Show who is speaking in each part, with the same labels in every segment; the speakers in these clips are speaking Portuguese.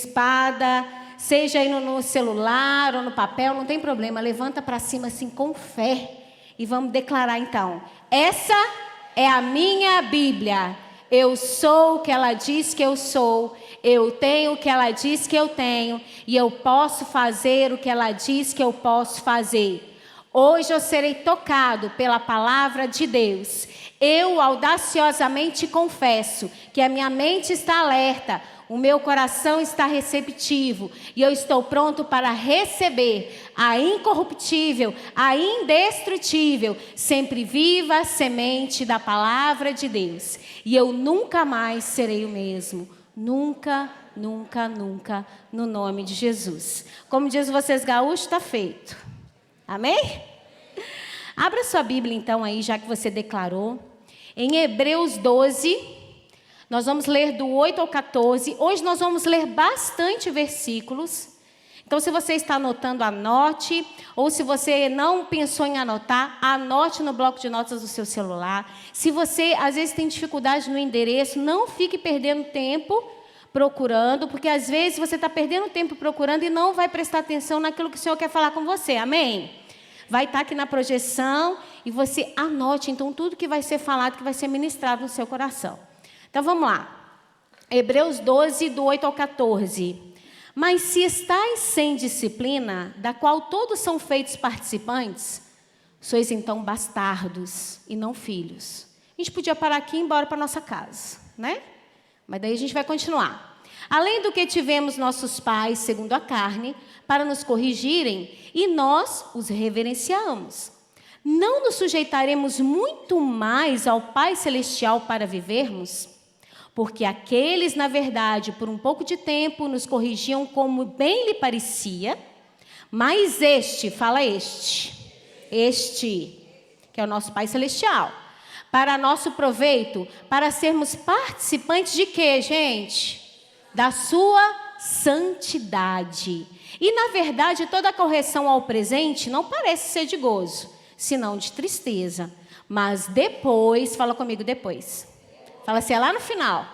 Speaker 1: espada, seja aí no celular ou no papel, não tem problema, levanta para cima assim com fé e vamos declarar então: essa é a minha Bíblia, eu sou o que ela diz que eu sou, eu tenho o que ela diz que eu tenho e eu posso fazer o que ela diz que eu posso fazer. Hoje eu serei tocado pela palavra de Deus. Eu audaciosamente confesso que a minha mente está alerta, o meu coração está receptivo e eu estou pronto para receber a incorruptível, a indestrutível, sempre viva semente da palavra de Deus. E eu nunca mais serei o mesmo. Nunca, nunca, nunca, no nome de Jesus. Como diz vocês gaúchos, está feito. Amém? Abra sua Bíblia então aí, já que você declarou. Em Hebreus 12... nós vamos ler do 8 ao 14. Hoje nós vamos ler bastante versículos. Então, se você está anotando, anote. Ou se você não pensou em anotar, anote no bloco de notas do seu celular. Se você, às vezes, tem dificuldade no endereço, não fique perdendo tempo procurando, porque, às vezes, você está perdendo tempo procurando e não vai prestar atenção naquilo que o Senhor quer falar com você. Amém? Vai estar aqui na projeção e você anote, então, tudo que vai ser falado, que vai ser ministrado no seu coração. Então, vamos lá. Hebreus 12, do 8 ao 14. Mas se estáis sem disciplina, da qual todos são feitos participantes, sois então bastardos e não filhos. A gente podia parar aqui e ir embora para a nossa casa, né? Mas daí a gente vai continuar. Além do que tivemos nossos pais, segundo a carne, para nos corrigirem, e nós os reverenciamos. Não nos sujeitaremos muito mais ao Pai Celestial para vivermos? Porque aqueles, na verdade, por um pouco de tempo, nos corrigiam como bem lhe parecia, mas este, que é o nosso Pai Celestial, para nosso proveito, para sermos participantes de quê, gente? Da sua santidade. E, na verdade, toda correção ao presente não parece ser de gozo, senão de tristeza. Mas depois, fala comigo depois. Fala assim, é lá no final.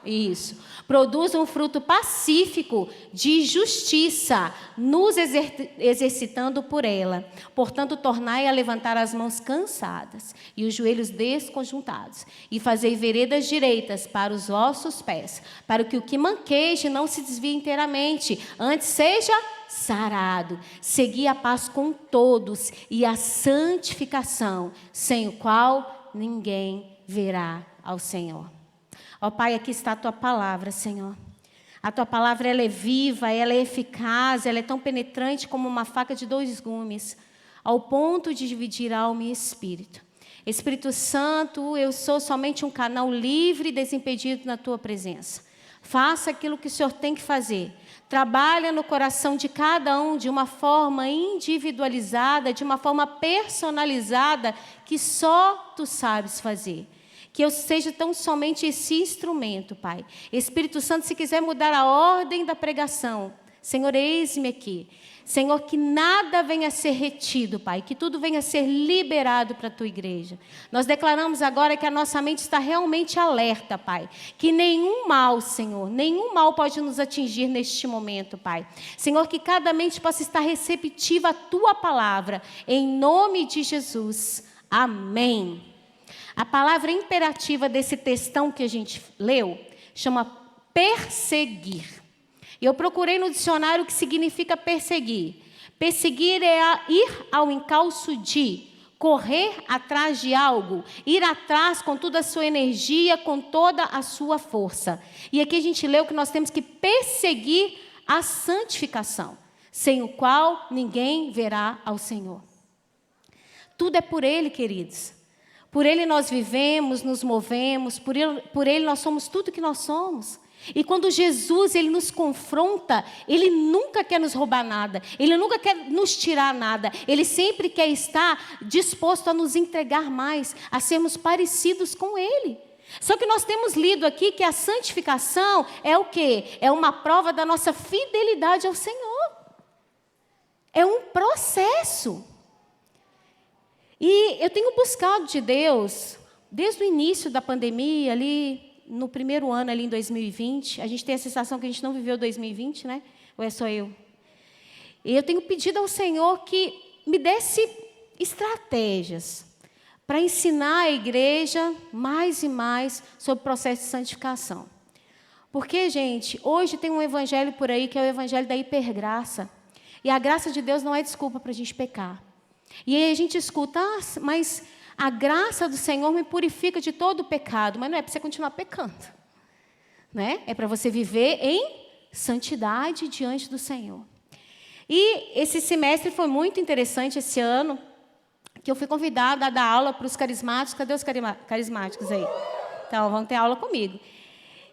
Speaker 1: Isso. Produz um fruto pacífico de justiça, nos exercitando por ela. Portanto, tornai a levantar as mãos cansadas e os joelhos desconjuntados, e fazei veredas direitas para os vossos pés, para que o que manqueje não se desvie inteiramente, antes seja sarado. Segui a paz com todos e a santificação, sem o qual ninguém verá ao Senhor. Ó Pai, aqui está a Tua palavra, Senhor. A Tua palavra, ela é viva, ela é eficaz, ela é tão penetrante como uma faca de 2 gumes, ao ponto de dividir alma e espírito. Espírito Santo, eu sou somente um canal livre e desimpedido na Tua presença. Faça aquilo que o Senhor tem que fazer. Trabalha no coração de cada um de uma forma individualizada, de uma forma personalizada, que só Tu sabes fazer. Que eu seja tão somente esse instrumento, Pai. Espírito Santo, se quiser mudar a ordem da pregação, Senhor, eis-me aqui. Senhor, que nada venha a ser retido, Pai, que tudo venha a ser liberado para a Tua igreja. Nós declaramos agora que a nossa mente está realmente alerta, Pai, que nenhum mal, Senhor, nenhum mal pode nos atingir neste momento, Pai. Senhor, que cada mente possa estar receptiva à Tua palavra, em nome de Jesus. Amém. A palavra imperativa desse textão que a gente leu chama perseguir. Eu procurei no dicionário o que significa perseguir. Perseguir é ir ao encalço de, correr atrás de algo, ir atrás com toda a sua energia, com toda a sua força. E aqui a gente leu que nós temos que perseguir a santificação, sem o qual ninguém verá ao Senhor. Tudo é por Ele, queridos. Por Ele nós vivemos, nos movemos, por ele nós somos tudo que nós somos. E quando Jesus, Ele nos confronta, Ele nunca quer nos roubar nada, Ele nunca quer nos tirar nada, Ele sempre quer estar disposto a nos entregar mais, a sermos parecidos com Ele. Só que nós temos lido aqui que a santificação é o quê? É uma prova da nossa fidelidade ao Senhor. É um processo. E eu tenho buscado de Deus, desde o início da pandemia ali, no primeiro ano, ali em 2020, a gente tem a sensação que a gente não viveu 2020, né? Ou é só eu? E eu tenho pedido ao Senhor que me desse estratégias para ensinar a igreja mais e mais sobre o processo de santificação. Porque, gente, hoje tem um evangelho por aí que é o evangelho da hipergraça. E a graça de Deus não é desculpa para a gente pecar. E aí a gente escuta, mas a graça do Senhor me purifica de todo o pecado. Mas não é para você continuar pecando, né? É para você viver em santidade diante do Senhor. E esse semestre foi muito interessante, esse ano, que eu fui convidada a dar aula para os carismáticos. Cadê os carismáticos aí? Então, vão ter aula comigo.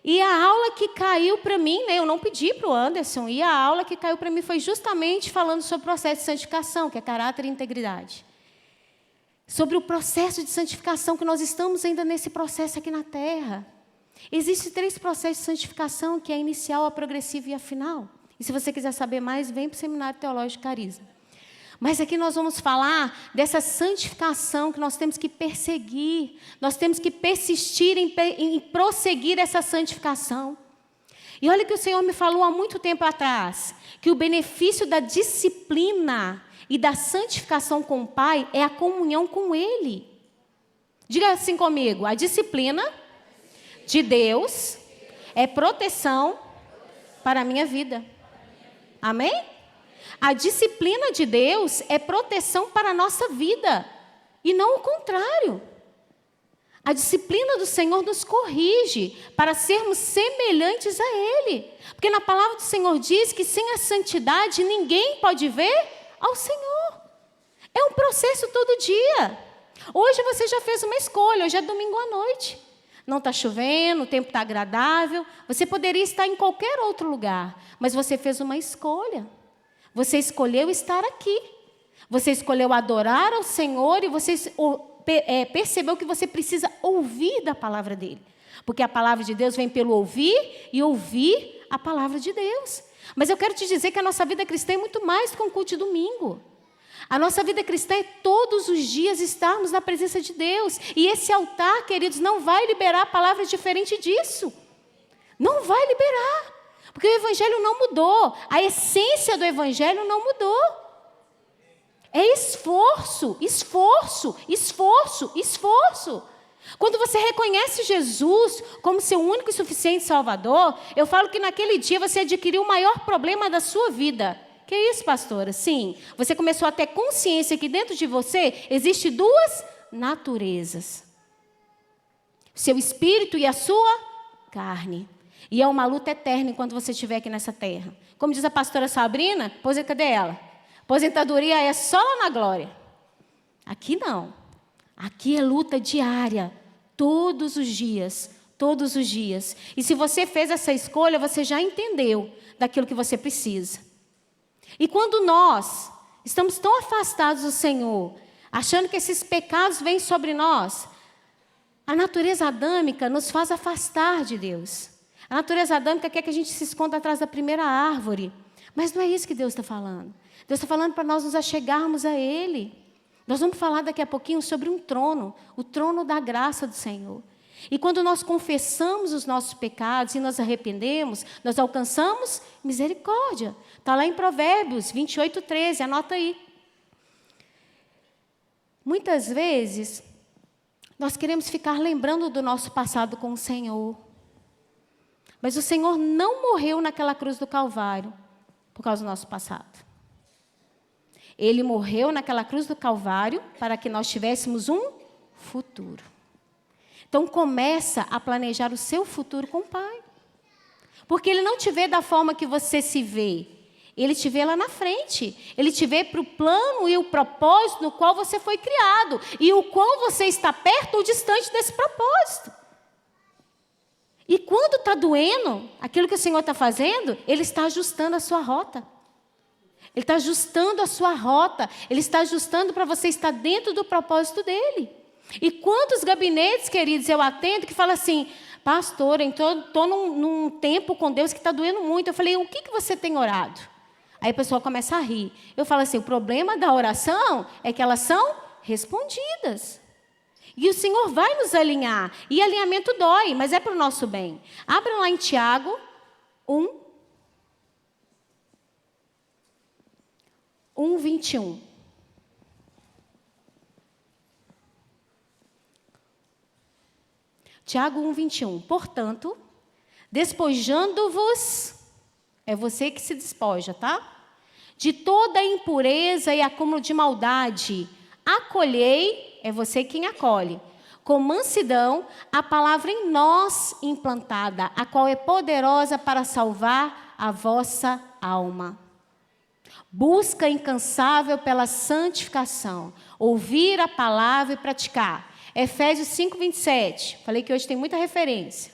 Speaker 1: E a aula que caiu para mim, né, eu não pedi para o Anderson, e a aula que caiu para mim foi justamente falando sobre o processo de santificação, que é caráter e integridade. Sobre o processo de santificação, que nós estamos ainda nesse processo aqui na Terra. Existem 3 processos de santificação, que é a inicial, a progressiva e a final. E se você quiser saber mais, vem para o Seminário Teológico Carisma. Mas aqui nós vamos falar dessa santificação que nós temos que perseguir, nós temos que persistir em prosseguir essa santificação. E olha que o Senhor me falou há muito tempo atrás, que o benefício da disciplina e da santificação com o Pai é a comunhão com Ele. Diga assim comigo, a disciplina de Deus é proteção para a minha vida. Amém? A disciplina de Deus é proteção para a nossa vida, e não o contrário. A disciplina do Senhor nos corrige para sermos semelhantes a Ele. Porque na palavra do Senhor diz que sem a santidade ninguém pode ver ao Senhor. É um processo todo dia. Hoje você já fez uma escolha, hoje é domingo à noite. Não está chovendo, o tempo está agradável. Você poderia estar em qualquer outro lugar, mas você fez uma escolha. Você escolheu estar aqui. Você escolheu adorar ao Senhor e você percebeu que você precisa ouvir da palavra dEle. Porque a palavra de Deus vem pelo ouvir e ouvir a palavra de Deus. Mas eu quero te dizer que a nossa vida cristã é muito mais do que um culto de domingo. A nossa vida cristã é todos os dias estarmos na presença de Deus. E esse altar, queridos, não vai liberar palavras diferentes disso. Não vai liberar. Porque o Evangelho não mudou. A essência do Evangelho não mudou. É esforço, esforço, esforço, esforço. Quando você reconhece Jesus como seu único e suficiente Salvador, eu falo que naquele dia você adquiriu o maior problema da sua vida. Que é isso, pastora? Sim, você começou a ter consciência que dentro de você existem 2 naturezas. Seu espírito e a sua carne. E é uma luta eterna enquanto você estiver aqui nessa terra. Como diz a pastora Sabrina, cadê ela? Aposentadoria é só lá na glória. Aqui não. Aqui é luta diária. Todos os dias. Todos os dias. E se você fez essa escolha, você já entendeu daquilo que você precisa. E quando nós estamos tão afastados do Senhor, achando que esses pecados vêm sobre nós, a natureza adâmica nos faz afastar de Deus. A natureza adâmica quer que a gente se esconda atrás da primeira árvore. Mas não é isso que Deus está falando. Deus está falando para nós nos achegarmos a Ele. Nós vamos falar daqui a pouquinho sobre um trono, o trono da graça do Senhor. E quando nós confessamos os nossos pecados e nos arrependemos, nós alcançamos misericórdia. Está lá em Provérbios 28:13, anota aí. Muitas vezes, nós queremos ficar lembrando do nosso passado com o Senhor. Mas o Senhor não morreu naquela cruz do Calvário por causa do nosso passado. Ele morreu naquela cruz do Calvário para que nós tivéssemos um futuro. Então, começa a planejar o seu futuro com o Pai. Porque Ele não te vê da forma que você se vê. Ele te vê lá na frente. Ele te vê para o plano e o propósito no qual você foi criado. E o quão você está perto ou distante desse propósito. E quando está doendo, aquilo que o Senhor está fazendo, Ele está ajustando a sua rota. Ele está ajustando a sua rota. Ele está ajustando para você estar dentro do propósito dEle. E quantos gabinetes, queridos, eu atendo que falam assim, pastor, estou num tempo com Deus que está doendo muito. Eu falei, o que você tem orado? Aí a pessoa começa a rir. Eu falo assim, o problema da oração é que elas são respondidas. E o Senhor vai nos alinhar. E alinhamento dói, mas é para o nosso bem. Abram lá em Tiago 1:21. Tiago 1:21. Portanto, despojando-vos, é você que se despoja, tá? De toda impureza e acúmulo de maldade, acolhei, é você quem acolhe, com mansidão, a palavra em nós implantada, a qual é poderosa para salvar a vossa alma. Busca incansável pela santificação, ouvir a palavra e praticar. Efésios 5:27, falei que hoje tem muita referência.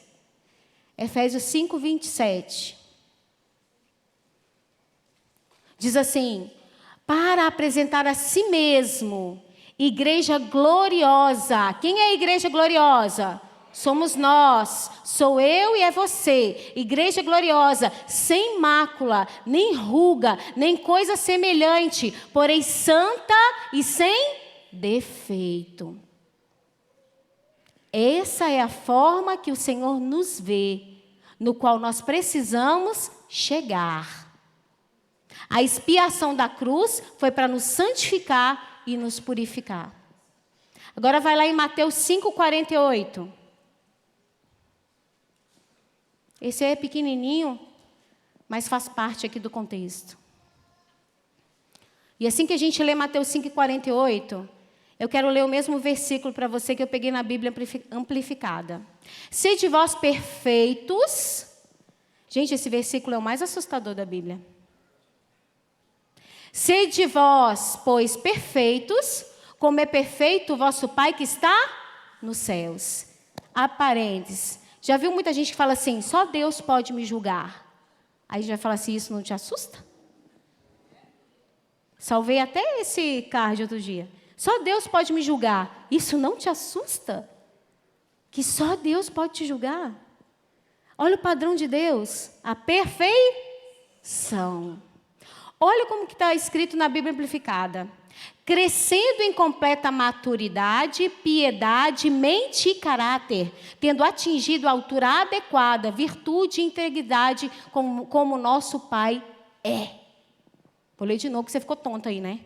Speaker 1: Efésios 5:27. Diz assim: para apresentar a si mesmo, igreja gloriosa. Quem é a igreja gloriosa? Somos nós, sou eu e é você. Igreja gloriosa, sem mácula, nem ruga, nem coisa semelhante, porém santa e sem defeito. Essa é a forma que o Senhor nos vê, no qual nós precisamos chegar. A expiação da cruz foi para nos santificar e nos purificar. Agora vai lá em Mateus 5:48. Esse é pequenininho, mas faz parte aqui do contexto. E assim que a gente lê Mateus 5:48, eu quero ler o mesmo versículo para você que eu peguei na Bíblia amplificada. Sede vós perfeitos. Gente, esse versículo é o mais assustador da Bíblia. Sede vós, pois, perfeitos, como é perfeito o vosso Pai que está nos céus. Parênteses. Já viu muita gente que fala assim, só Deus pode me julgar. Aí a gente vai falar assim, isso não te assusta? Salvei até esse card outro dia. Só Deus pode me julgar. Isso não te assusta? Que só Deus pode te julgar? Olha o padrão de Deus. A perfeição. Olha como que está escrito na Bíblia amplificada. Crescendo em completa maturidade, piedade, mente e caráter, tendo atingido a altura adequada, virtude e integridade, como nosso Pai é. Vou ler de novo, que você ficou tonto aí, né?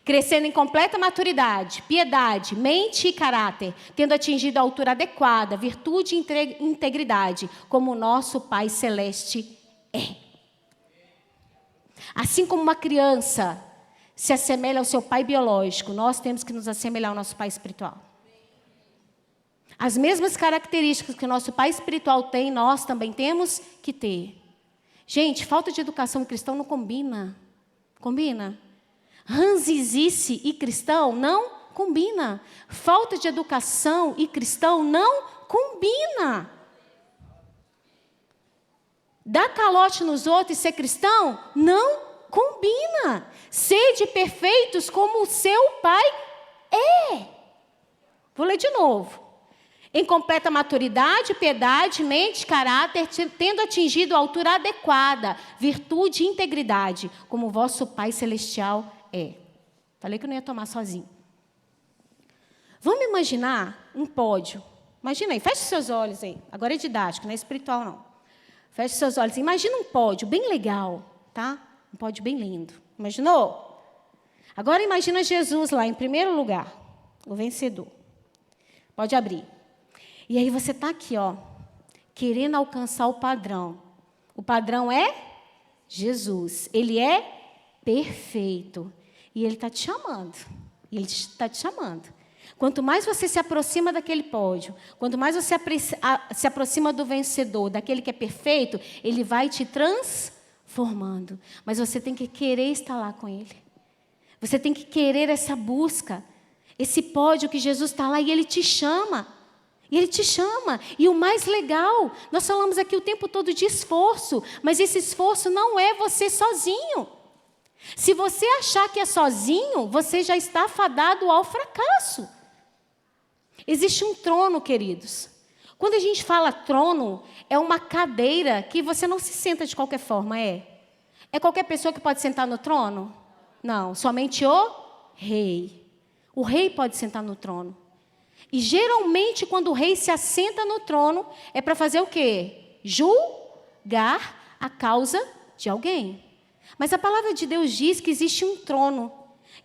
Speaker 1: Crescendo em completa maturidade, piedade, mente e caráter, tendo atingido a altura adequada, virtude e integridade, como nosso Pai Celeste é. Assim como uma criança se assemelha ao seu pai biológico, nós temos que nos assemelhar ao nosso pai espiritual. As mesmas características que o nosso pai espiritual tem, nós também temos que ter. Gente, falta de educação cristã não combina. Combina? Ranzizice e cristão não combina. Falta de educação e cristão não combina. Dar calote nos outros e ser cristão não combina. Sede perfeitos como o seu Pai é. Vou ler de novo. Em completa maturidade, piedade, mente, caráter, tendo atingido a altura adequada, virtude e integridade, como o vosso Pai Celestial é. Falei que eu não ia tomar sozinho. Vamos imaginar um pódio. Imagina aí, feche seus olhos aí. Agora é didático, não é espiritual não. Feche seus olhos. Imagina um pódio bem legal, tá? Um pódio bem lindo. Imaginou? Agora imagina Jesus lá em primeiro lugar, o vencedor. Pode abrir. E aí você está aqui, ó, querendo alcançar o padrão. O padrão é Jesus. Ele é perfeito. E Ele está te chamando. Ele está te chamando. Quanto mais você se aproxima daquele pódio, quanto mais você se aproxima do vencedor, daquele que é perfeito, Ele vai te transformando. Mas você tem que querer estar lá com Ele. Você tem que querer essa busca, esse pódio que Jesus está lá e Ele te chama. E Ele te chama. E o mais legal, nós falamos aqui o tempo todo de esforço, mas esse esforço não é você sozinho. Se você achar que é sozinho, você já está afadado ao fracasso. Existe um trono, queridos. Quando a gente fala trono, é uma cadeira que você não se senta de qualquer forma, é? É qualquer pessoa que pode sentar no trono? Não, somente o rei. O rei pode sentar no trono. E geralmente quando o rei se assenta no trono, é para fazer o quê? Julgar a causa de alguém. Mas a palavra de Deus diz que existe um trono,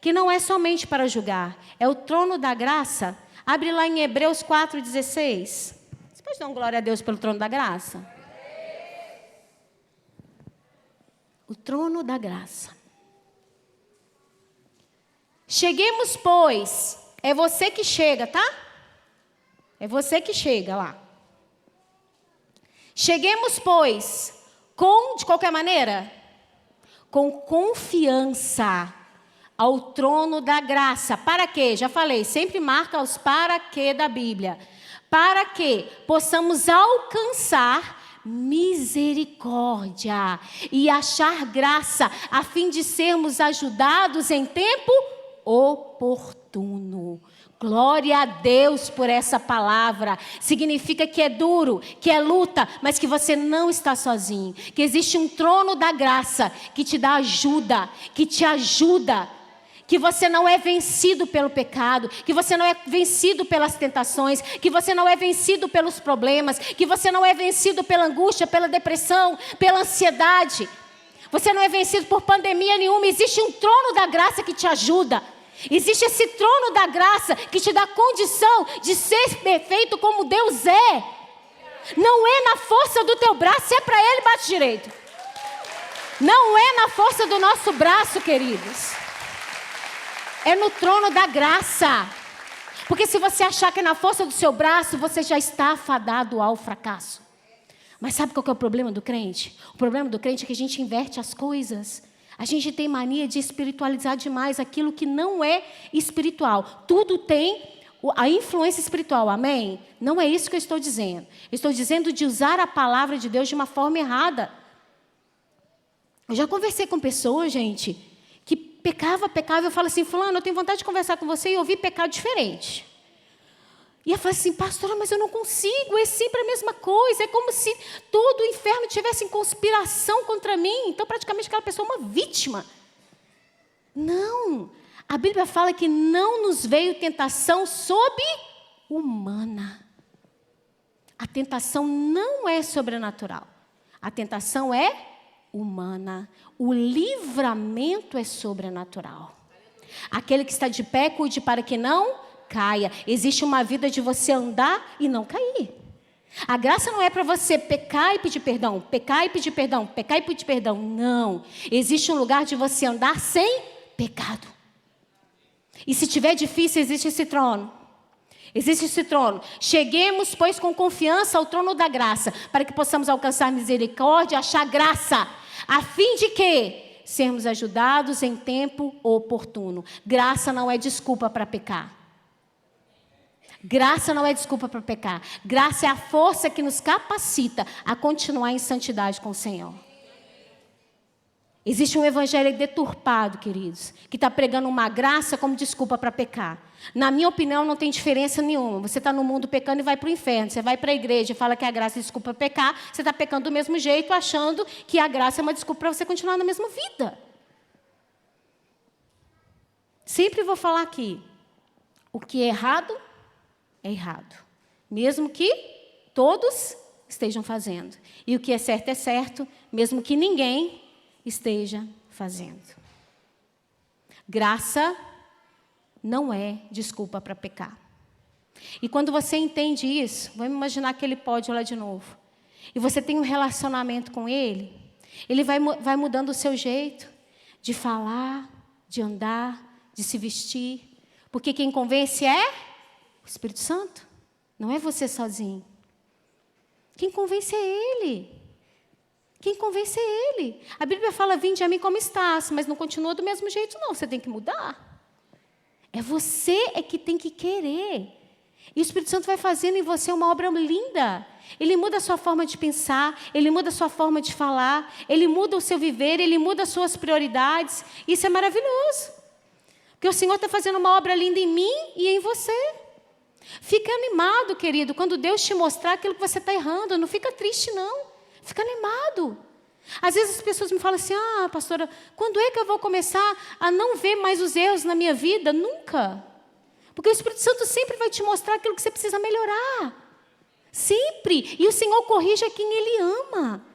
Speaker 1: que não é somente para julgar, é o trono da graça. Abre lá em Hebreus 4,16. Você pode dar uma glória a Deus pelo trono da graça? O trono da graça. Cheguemos, pois, é você que chega, tá? É você que chega lá. Cheguemos, pois, de qualquer maneira, com confiança ao trono da graça. Para quê? Já falei, sempre marca os para quê da Bíblia. Para que possamos alcançar misericórdia e achar graça, a fim de sermos ajudados em tempo oportuno. Glória a Deus por essa palavra. Significa que é duro, que é luta, mas que você não está sozinho. Que existe um trono da graça que te dá ajuda, que te ajuda. Que você não é vencido pelo pecado, que você não é vencido pelas tentações, que você não é vencido pelos problemas, que você não é vencido pela angústia, pela depressão, pela ansiedade. Você não é vencido por pandemia nenhuma. Existe um trono da graça que te ajuda. Existe esse trono da graça que te dá condição de ser perfeito como Deus é. Não é na força do teu braço, se é para Ele, bate direito. Não é na força do nosso braço, queridos. É no trono da graça. Porque se você achar que é na força do seu braço, você já está afadado ao fracasso. Mas sabe qual que é o problema do crente? O problema do crente é que a gente inverte as coisas. A gente tem mania de espiritualizar demais aquilo que não é espiritual. Tudo tem a influência espiritual, amém? Não é isso que eu estou dizendo. Eu estou dizendo de usar a palavra de Deus de uma forma errada. Eu já conversei com pessoas, gente, que pecava. Eu falo assim, fulano, eu tenho vontade de conversar com você e ouvir pecado diferente. E eu falo assim, pastora, mas eu não consigo, é sempre a mesma coisa. É como se todo o inferno tivesse em conspiração contra mim. Então, praticamente, aquela pessoa é uma vítima. Não. A Bíblia fala que não nos veio tentação sobre-humana. A tentação não é sobrenatural. A tentação é humana. O livramento é sobrenatural. Aquele que está de pé, cuide para que não caia. Existe uma vida de você andar e não cair. A graça não é para você pecar e pedir perdão, pecar e pedir perdão, pecar e pedir perdão. Não. Existe um lugar de você andar sem pecado. E se tiver difícil, existe esse trono. Existe esse trono. Cheguemos, pois, com confiança ao trono da graça, para que possamos alcançar misericórdia e achar graça, a fim de que sermos ajudados em tempo oportuno. Graça não é desculpa para pecar. Graça não é desculpa para pecar. Graça é a força que nos capacita a continuar em santidade com o Senhor. Existe um evangelho deturpado, queridos, que está pregando uma graça como desculpa para pecar. Na minha opinião, não tem diferença nenhuma. Você está no mundo pecando e vai para o inferno. Você vai para a igreja e fala que a graça é desculpa para pecar. Você está pecando do mesmo jeito, achando que a graça é uma desculpa para você continuar na mesma vida. Sempre vou falar aqui, o que é errado, mesmo que todos estejam fazendo. E o que é certo, mesmo que ninguém esteja fazendo. Graça não é desculpa para pecar. E quando você entende isso, vamos imaginar aquele pódio lá de novo, e você tem um relacionamento com Ele, Ele vai mudando o seu jeito de falar, de andar, de se vestir, porque quem convence é o Espírito Santo, não é você sozinho. Quem convence é Ele. Quem convence é Ele. A Bíblia fala, vinde a mim como estás, mas não continua do mesmo jeito não, você tem que mudar. É você que tem que querer. E o Espírito Santo vai fazendo em você uma obra linda. Ele muda a sua forma de pensar, Ele muda a sua forma de falar, Ele muda o seu viver, Ele muda as suas prioridades. Isso é maravilhoso. Porque o Senhor está fazendo uma obra linda em mim e em você. Fica animado, querido, quando Deus te mostrar aquilo que você está errando. Não fica triste, não. Fica animado. Às vezes as pessoas me falam assim, pastora, quando é que eu vou começar a não ver mais os erros na minha vida? Nunca. Porque o Espírito Santo sempre vai te mostrar aquilo que você precisa melhorar. Sempre. E o Senhor corrige a quem Ele ama.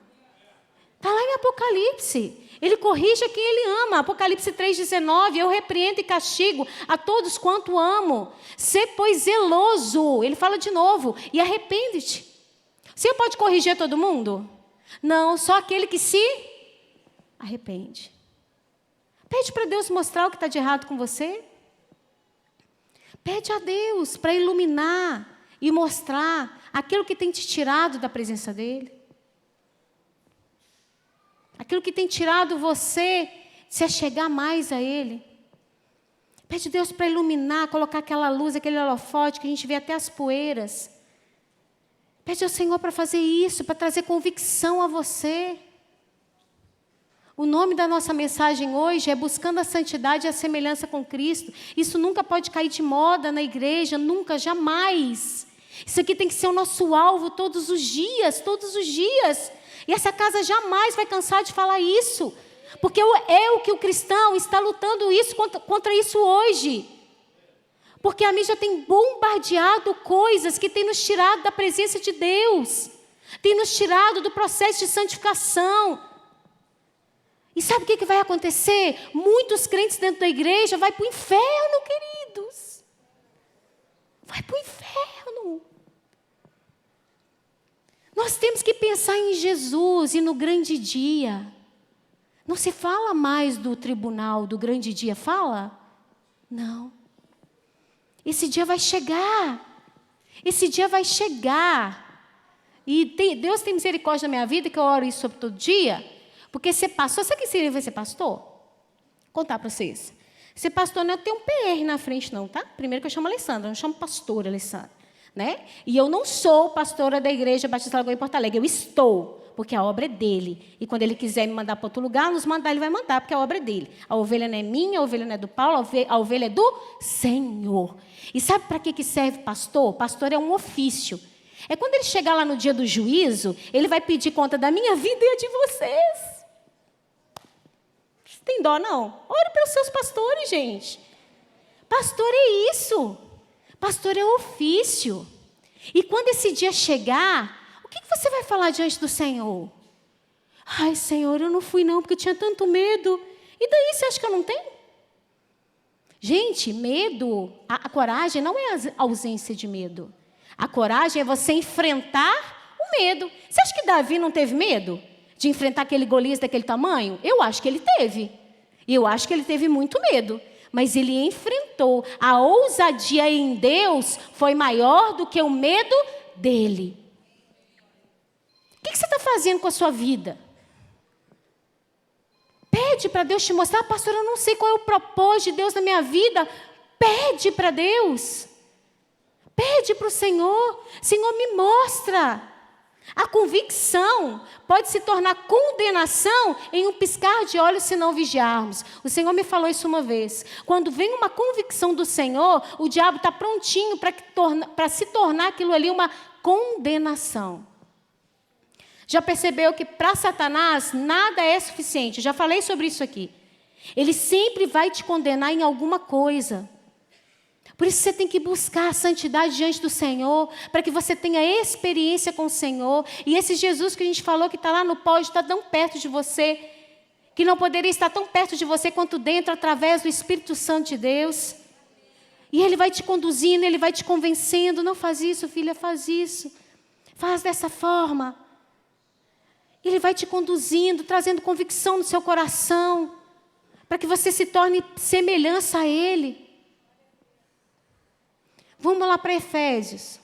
Speaker 1: Está lá em Apocalipse. Ele corrige a quem Ele ama. Apocalipse 3,19. Eu repreendo e castigo a todos quanto amo. Sê, pois, zeloso. Ele fala de novo. E arrepende-te. O Senhor pode corrigir todo mundo? Não, só aquele que se arrepende. Pede para Deus mostrar o que está de errado com você. Pede a Deus para iluminar e mostrar aquilo que tem te tirado da presença dEle. Aquilo que tem tirado você de se achegar mais a Ele. Pede a Deus para iluminar, colocar aquela luz, aquele holofote que a gente vê até as poeiras. Pede ao Senhor para fazer isso, para trazer convicção a você. O nome da nossa mensagem hoje é Buscando a Santidade e a Semelhança com Cristo. Isso nunca pode cair de moda na igreja, nunca, jamais. Isso aqui tem que ser o nosso alvo todos os dias, todos os dias. E essa casa jamais vai cansar de falar isso. Porque é o que o cristão está lutando contra isso hoje. Porque a mídia tem bombardeado coisas que têm nos tirado da presença de Deus. Tem nos tirado do processo de santificação. E sabe o que vai acontecer? Muitos crentes dentro da igreja vão para o inferno, queridos. Vai para o inferno. Nós temos que pensar em Jesus e no grande dia. Não se fala mais do tribunal, do grande dia. Fala? Não. Esse dia vai chegar. Esse dia vai chegar. E Deus tem misericórdia da minha vida, que eu oro isso sobre todo dia. Porque ser pastor, sabe o que seria ser pastor? Vou contar para vocês. Ser pastor não é ter um PR na frente, não, tá? Primeiro que eu chamo Alessandra, eu não chamo pastora Alessandra. Né? E eu não sou pastora da Igreja Batista Lagoa em Porto Alegre, eu estou, porque a obra é dele. E quando ele quiser me mandar para outro lugar, nos mandar, ele vai mandar, porque a obra é dele. A ovelha não é minha, a ovelha não é do Paulo, a ovelha é do Senhor. E sabe para que serve pastor? Pastor é um ofício. É quando ele chegar lá no dia do juízo, ele vai pedir conta da minha vida e a de vocês. Tem dó, não? Ore pelos seus pastores, gente. Pastor é isso. Pastor é ofício. E quando esse dia chegar, o que você vai falar diante do Senhor? Ai, Senhor, eu não fui não, porque eu tinha tanto medo. E daí, você acha que eu não tenho? Gente, medo, a coragem não é a ausência de medo. A coragem é você enfrentar o medo. Você acha que Davi não teve medo de enfrentar aquele Golias daquele tamanho? Eu acho que ele teve. E eu acho que ele teve muito medo. Mas ele enfrentou. A ousadia em Deus foi maior do que o medo dele. O que você está fazendo com a sua vida? Pede para Deus te mostrar. Pastor, eu não sei qual é o propósito de Deus na minha vida. Pede para Deus. Pede para o Senhor. Senhor, me mostra. A convicção pode se tornar condenação em um piscar de olhos se não vigiarmos. O Senhor me falou isso uma vez. Quando vem uma convicção do Senhor, o diabo está prontinho para se tornar aquilo ali uma condenação. Já percebeu que para Satanás nada é suficiente? Eu já falei sobre isso aqui. Ele sempre vai te condenar em alguma coisa. Por isso você tem que buscar a santidade diante do Senhor, para que você tenha experiência com o Senhor. E esse Jesus que a gente falou que está lá no pódio, está tão perto de você, que não poderia estar tão perto de você quanto dentro, através do Espírito Santo de Deus. E Ele vai te conduzindo, Ele vai te convencendo. Não faz isso, filha, faz isso. Faz dessa forma. Ele vai te conduzindo, trazendo convicção no seu coração, para que você se torne semelhança a Ele. Vamos lá para Efésios.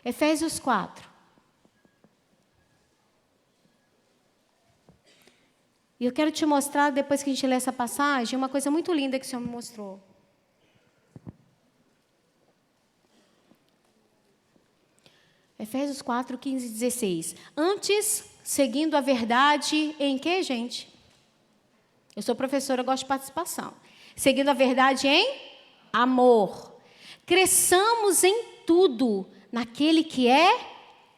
Speaker 1: Efésios 4. E eu quero te mostrar, depois que a gente lê essa passagem, uma coisa muito linda que o Senhor me mostrou. Efésios 4, 15 e 16. Antes, seguindo a verdade em quê, gente? Eu sou professora, eu gosto de participação. Seguindo a verdade em amor. Cresçamos em tudo naquele que é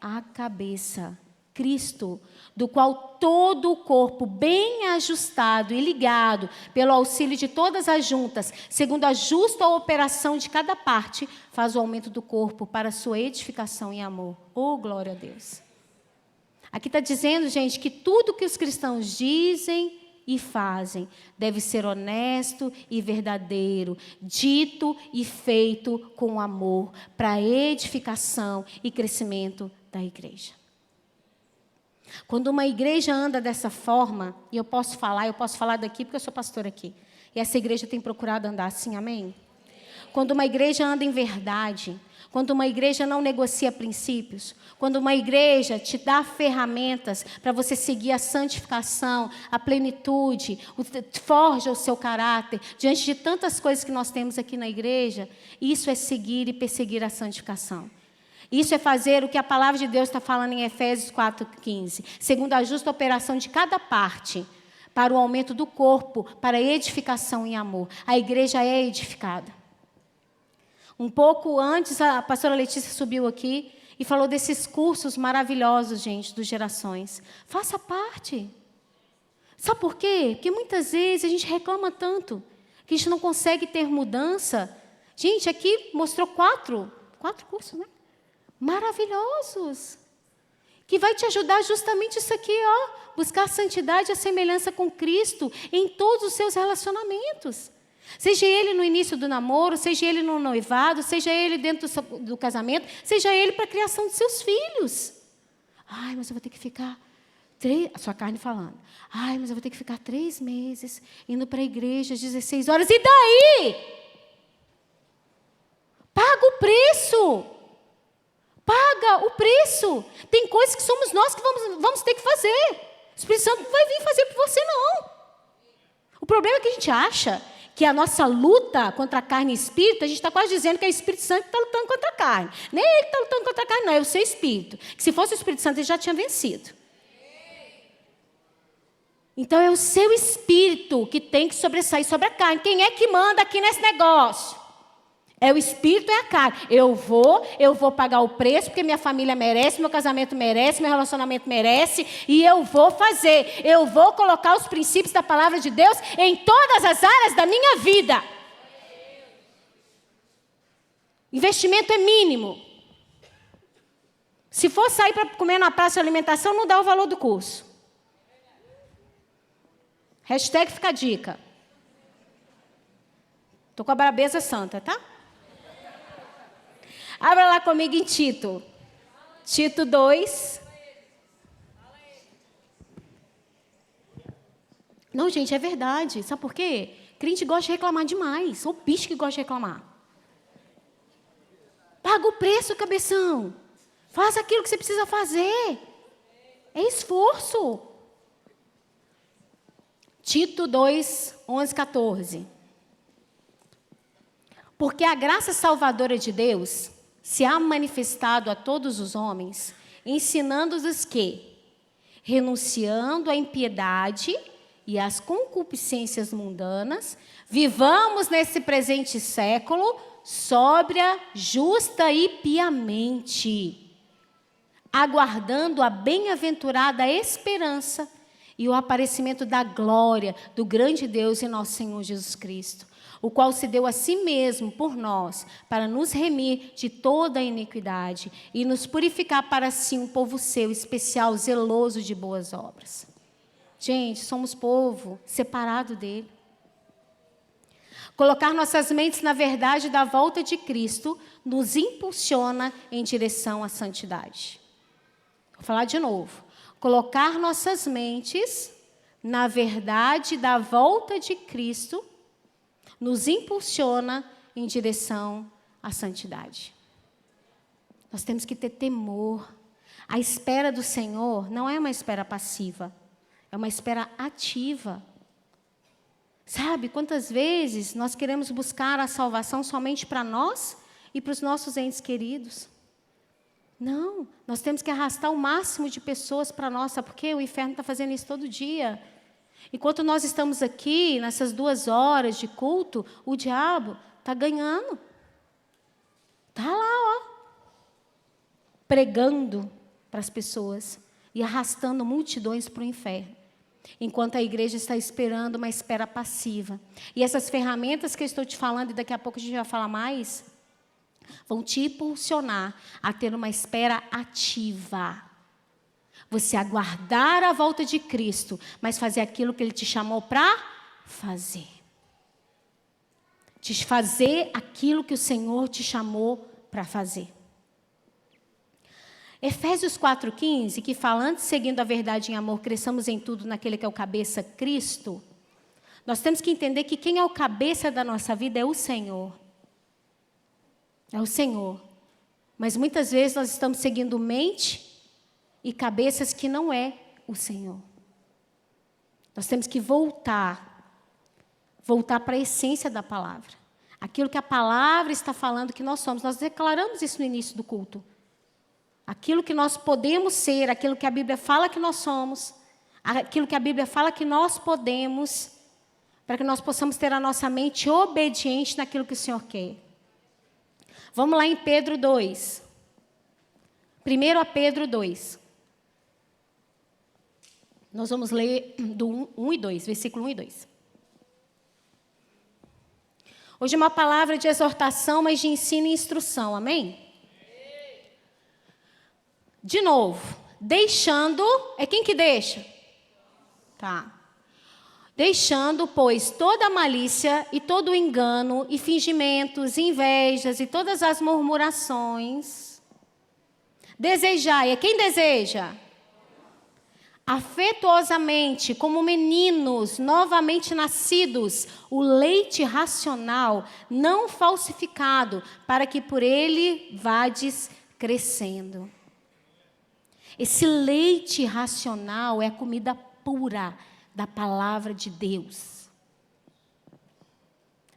Speaker 1: a cabeça, Cristo, do qual todo o corpo, bem ajustado e ligado, pelo auxílio de todas as juntas, segundo a justa operação de cada parte, faz o aumento do corpo para a sua edificação em amor. Oh, glória a Deus! Aqui está dizendo, gente, que tudo que os cristãos dizem e fazem deve ser honesto e verdadeiro, dito e feito com amor, para a edificação e crescimento da igreja. Quando uma igreja anda dessa forma, e eu posso falar daqui porque eu sou pastora aqui, e essa igreja tem procurado andar assim, amém? Quando uma igreja anda em verdade, quando uma igreja não negocia princípios, quando uma igreja te dá ferramentas para você seguir a santificação, a plenitude, forja o seu caráter, diante de tantas coisas que nós temos aqui na igreja, isso é seguir e perseguir a santificação. Isso é fazer o que a palavra de Deus está falando em Efésios 4,15. Segundo a justa operação de cada parte, para o aumento do corpo, para a edificação em amor. A igreja é edificada. Um pouco antes, a pastora Letícia subiu aqui e falou desses cursos maravilhosos, gente, dos Gerações. Faça parte. Sabe por quê? Porque muitas vezes a gente reclama tanto que a gente não consegue ter mudança. Gente, aqui mostrou quatro cursos, né? Maravilhosos, que vai te ajudar justamente isso aqui, ó, buscar a santidade e a semelhança com Cristo em todos os seus relacionamentos. Seja ele no início do namoro, seja ele no noivado, seja ele dentro do casamento, seja ele para a criação de seus filhos. Ai, mas eu vou ter que ficar a sua carne falando. Ai, mas eu vou ter que ficar 3 meses indo para a igreja às 16 horas. E daí? Paga o preço. Paga o preço. Tem coisas que somos nós que vamos ter que fazer. O Espírito Santo não vai vir fazer por você, não. O problema é que a gente acha que a nossa luta contra a carne e espírito, a gente está quase dizendo que é o Espírito Santo que está lutando contra a carne. Nem ele está lutando contra a carne, não. É o seu espírito. Que se fosse o Espírito Santo, ele já tinha vencido. Então, é o seu espírito que tem que sobressair sobre a carne. Quem é que manda aqui nesse negócio? É o espírito e a carne. Eu vou pagar o preço, porque minha família merece, meu casamento merece, meu relacionamento merece, e eu vou fazer. Eu vou colocar os princípios da palavra de Deus em todas as áreas da minha vida. Investimento é mínimo. Se for sair para comer na praça de alimentação, não dá o valor do curso. Hashtag fica a dica. Estou com a brabeza santa, tá? Abra lá comigo em Tito. Tito 2. Não, gente, é verdade. Sabe por quê? Crente gosta de reclamar demais. Ou bicho que gosta de reclamar. Paga o preço, cabeção. Faz aquilo que você precisa fazer. É esforço. Tito 2, 11, 14. Porque a graça salvadora de Deus se há manifestado a todos os homens, ensinando-os que, renunciando à impiedade e às concupiscências mundanas, vivamos nesse presente século sóbria, justa e piamente, aguardando a bem-aventurada esperança e o aparecimento da glória do grande Deus e nosso Senhor Jesus Cristo, o qual se deu a si mesmo por nós, para nos remir de toda a iniquidade e nos purificar para si um povo seu, especial, zeloso de boas obras. Gente, somos povo separado dele. Colocar nossas mentes na verdade da volta de Cristo nos impulsiona em direção à santidade. Vou falar de novo. Colocar nossas mentes na verdade da volta de Cristo nos impulsiona em direção à santidade. Nós temos que ter temor. A espera do Senhor não é uma espera passiva, é uma espera ativa. Sabe, quantas vezes nós queremos buscar a salvação somente para nós e para os nossos entes queridos? Não, nós temos que arrastar o máximo de pessoas para nós, sabe por quê? O inferno está fazendo isso todo dia. Enquanto nós estamos aqui, nessas 2 horas de culto, o diabo está ganhando. Está lá, ó, pregando para as pessoas. e arrastando multidões para o inferno. Enquanto a igreja está esperando uma espera passiva. E essas ferramentas que eu estou te falando, e daqui a pouco a gente vai falar mais, vão te impulsionar a ter uma espera ativa. Você aguardar a volta de Cristo, mas fazer aquilo que Ele te chamou para fazer. De fazer aquilo que o Senhor te chamou para fazer. Efésios 4,15, que fala, antes, seguindo a verdade em amor, cresçamos em tudo naquele que é o cabeça, Cristo. Nós temos que entender que quem é o cabeça da nossa vida é o Senhor. É o Senhor. Mas muitas vezes nós estamos seguindo mente e cabeças que não é o Senhor. Nós temos que voltar para a essência da palavra. Aquilo que a palavra está falando que nós somos. Nós declaramos isso no início do culto. Aquilo que nós podemos ser, aquilo que a Bíblia fala que nós somos, aquilo que a Bíblia fala que nós podemos, para que nós possamos ter a nossa mente obediente naquilo que o Senhor quer. Vamos lá em Pedro 2. 1 Pedro 2. Nós vamos ler do 1 e 2, versículo 1 e 2. Hoje é uma palavra de exortação, mas de ensino e instrução, amém? De novo, deixando, é quem que deixa? Tá. Deixando, pois, toda a malícia e todo o engano e fingimentos, invejas e todas as murmurações. Desejai, é quem deseja? Afetuosamente, como meninos novamente nascidos, o leite racional, não falsificado, para que por ele vades crescendo. Esse leite racional é a comida pura da palavra de Deus.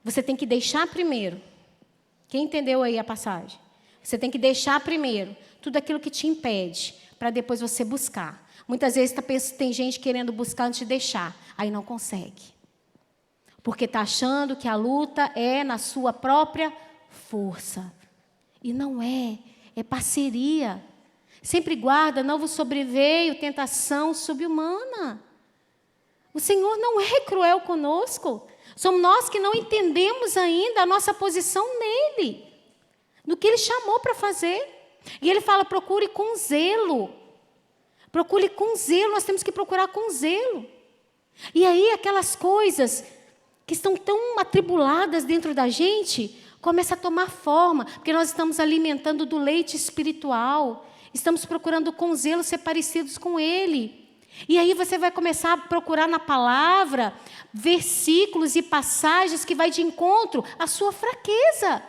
Speaker 1: Você tem que deixar primeiro. Quem entendeu aí a passagem? Você tem que deixar primeiro tudo aquilo que te impede, para depois você buscar. Muitas vezes tem gente querendo buscar antes de deixar, aí não consegue. Porque está achando que a luta é na sua própria força. E não é, é parceria. Sempre guarda, não vos sobreveio tentação subhumana. O Senhor não é cruel conosco. Somos nós que não entendemos ainda a nossa posição nele. No que Ele chamou para fazer. E Ele fala, procure com zelo. Procure com zelo, nós temos que procurar com zelo. E aí aquelas coisas que estão tão atribuladas dentro da gente, começam a tomar forma. Porque nós estamos alimentando do leite espiritual. Estamos procurando com zelo ser parecidos com Ele. E aí você vai começar a procurar na palavra versículos e passagens que vai de encontro à sua fraqueza.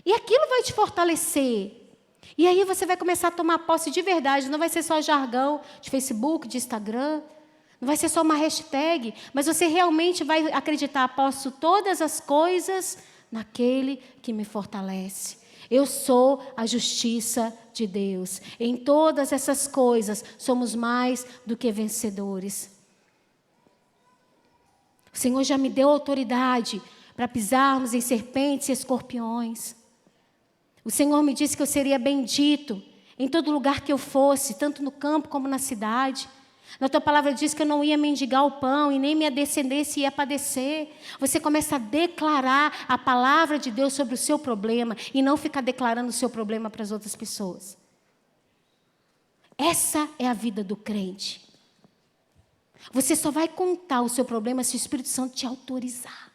Speaker 1: E aquilo vai te fortalecer. E aí você vai começar a tomar posse de verdade. Não vai ser só jargão de Facebook, de Instagram. Não vai ser só uma hashtag. Mas você realmente vai acreditar, posso todas as coisas naquele que me fortalece. Eu sou a justiça de Deus. Em todas essas coisas, somos mais do que vencedores. O Senhor já me deu autoridade para pisarmos em serpentes e escorpiões. O Senhor me disse que eu seria bendito em todo lugar que eu fosse, tanto no campo como na cidade. Na tua palavra diz que eu não ia mendigar o pão e nem minha descendência ia padecer. Você começa a declarar a palavra de Deus sobre o seu problema e não ficar declarando o seu problema para as outras pessoas. Essa é a vida do crente. Você só vai contar o seu problema se o Espírito Santo te autorizar.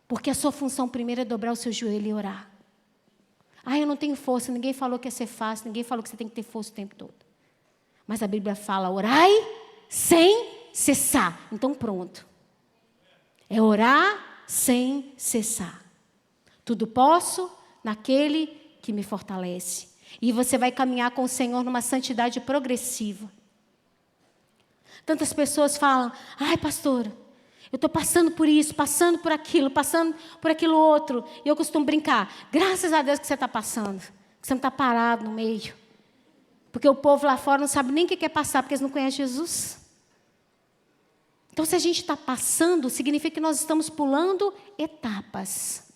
Speaker 1: Porque a sua função primeiro é dobrar o seu joelho e orar. Ah, eu não tenho força, ninguém falou que ia ser fácil, ninguém falou que você tem que ter força o tempo todo. Mas a Bíblia fala, orai sem cessar. Então pronto. É orar sem cessar. Tudo posso naquele que me fortalece. E você vai caminhar com o Senhor numa santidade progressiva. Tantas pessoas falam, ai pastora, eu estou passando por isso, passando por aquilo outro. E eu costumo brincar, graças a Deus que você está passando. Que você não está parado no meio. Porque o povo lá fora não sabe nem o que é passar, porque eles não conhecem Jesus. Então, se a gente está passando, significa que nós estamos pulando etapas.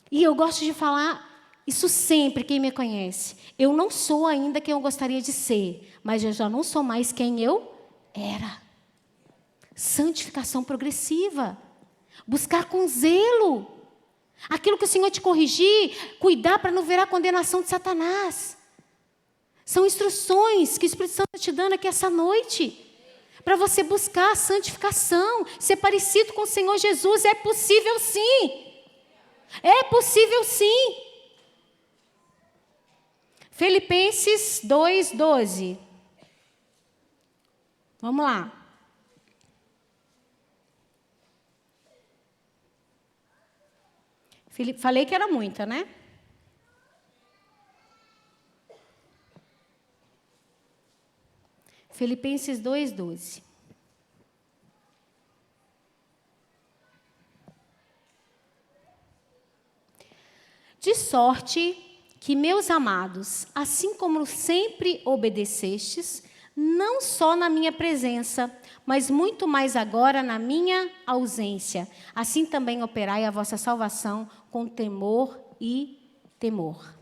Speaker 1: E eu gosto de falar Isso sempre, quem me conhece. Eu não sou ainda quem eu gostaria de ser, mas eu já não sou mais quem eu era. Santificação progressiva. Buscar com zelo. Aquilo que o Senhor te corrigir, cuidar para não ver a condenação de Satanás. São instruções que o Espírito Santo está te dando aqui essa noite. Para você buscar a santificação, ser parecido com o Senhor Jesus. É possível sim. É possível sim. Filipenses 2:12. Vamos lá. Falei que era muita, né? Filipenses 2:12. De sorte que, meus amados, assim como sempre obedecestes, não só na minha presença, mas muito mais agora na minha ausência, assim também operai a vossa salvação com temor e temor.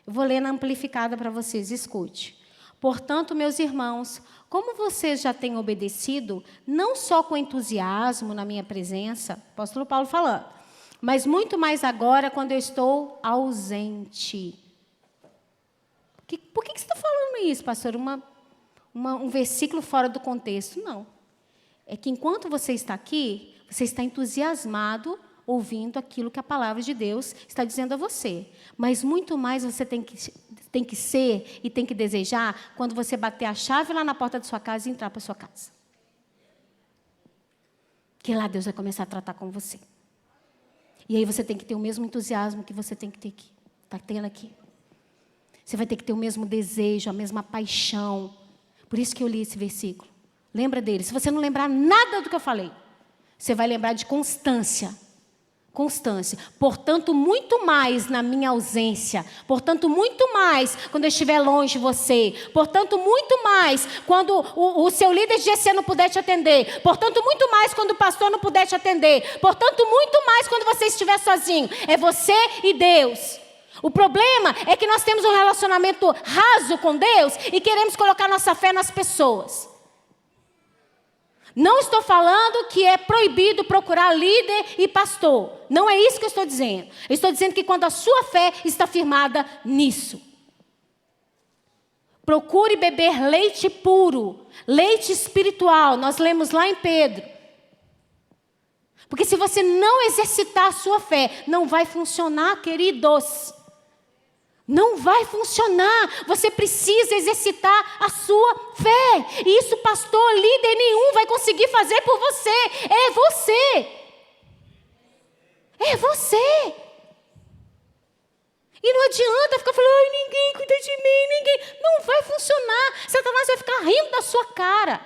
Speaker 1: Eu vou ler na amplificada para vocês, escute. Portanto, meus irmãos, como vocês já têm obedecido, não só com entusiasmo na minha presença, apóstolo Paulo falando, mas muito mais agora quando eu estou ausente. Por que você está falando isso, pastor? Um versículo fora do contexto? Não. É que enquanto você está aqui, você está entusiasmado ouvindo aquilo que a palavra de Deus está dizendo a você. Mas muito mais você tem que ser e tem que desejar quando você bater a chave lá na porta da sua casa e entrar para a sua casa. Que lá Deus vai começar a tratar com você. E aí você tem que ter o mesmo entusiasmo que você tem que ter aqui. Está tendo aqui. Você vai ter que ter o mesmo desejo, a mesma paixão. Por isso que eu li esse versículo. Lembra dele. Se você não lembrar nada do que eu falei, você vai lembrar de constância. Constância. Portanto, muito mais na minha ausência. Portanto, muito mais quando eu estiver longe de você. Portanto, muito mais quando o seu líder de GC não puder te atender. Portanto, muito mais quando o pastor não puder te atender. Portanto, muito mais quando você estiver sozinho. É você e Deus. O problema é que nós temos um relacionamento raso com Deus e queremos colocar nossa fé nas pessoas. Não estou falando que é proibido procurar líder e pastor. Não é isso que eu estou dizendo. Eu estou dizendo que quando a sua fé está firmada nisso. Procure beber leite puro, leite espiritual. Nós lemos lá em Pedro. Porque se você não exercitar a sua fé, não vai funcionar, queridos. Não vai funcionar. Você precisa exercitar a sua fé. E isso, pastor, líder nenhum vai conseguir fazer por você. É você. É você. E não adianta ficar falando, ai, ninguém cuida de mim, ninguém. Não vai funcionar. Satanás vai ficar rindo da sua cara.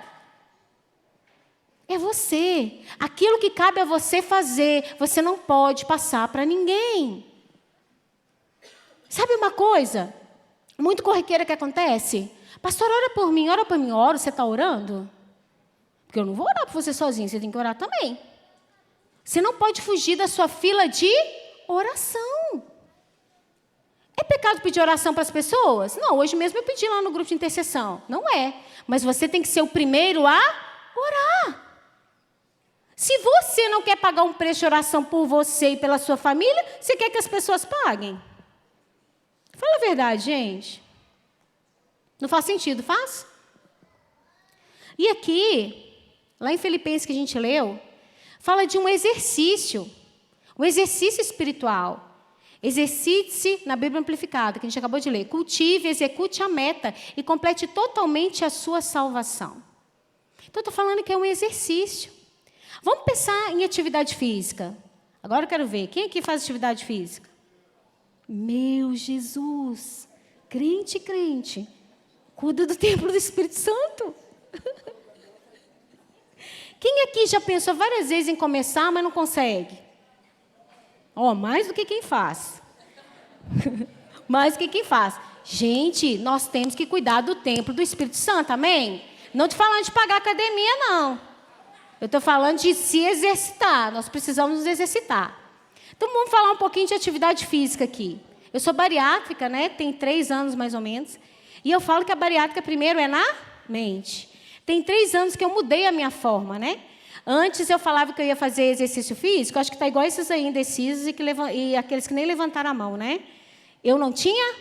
Speaker 1: É você. Aquilo que cabe a você fazer, você não pode passar para ninguém. Sabe uma coisa muito corriqueira que acontece? Pastor, ora por mim, oro, você está orando? Porque eu não vou orar por você sozinho, você tem que orar também. Você não pode fugir da sua fila de oração. É pecado pedir oração para as pessoas? Não, hoje mesmo eu pedi lá no grupo de intercessão. Não é, mas você tem que ser o primeiro a orar. Se você não quer pagar um preço de oração por você e pela sua família, você quer que as pessoas paguem? Fala a verdade, gente. Não faz sentido, faz? E aqui, lá em Filipenses que a gente leu, fala de um exercício espiritual. Exercite-se na Bíblia Amplificada, que a gente acabou de ler. Cultive, execute a meta e complete totalmente a sua salvação. Então, estou falando que é um exercício. Vamos pensar em atividade física. Agora eu quero ver, quem aqui faz atividade física? Meu Jesus, crente, cuida do templo do Espírito Santo. Quem aqui já pensou várias vezes em começar, mas não consegue? Mais do que quem faz. Mais do que quem faz. Gente, nós temos que cuidar do templo do Espírito Santo, amém? Não estou falando de pagar academia, não. Eu estou falando de se exercitar. Nós precisamos nos exercitar. Então, vamos falar um pouquinho de atividade física aqui. Eu sou bariátrica, né? Tem 3 anos mais ou menos. E eu falo que a bariátrica primeiro é na mente. Tem 3 anos que eu mudei a minha forma, né? Antes eu falava que eu ia fazer exercício físico, acho que está igual esses aí indecisos e aqueles que nem levantaram a mão, né? Eu não tinha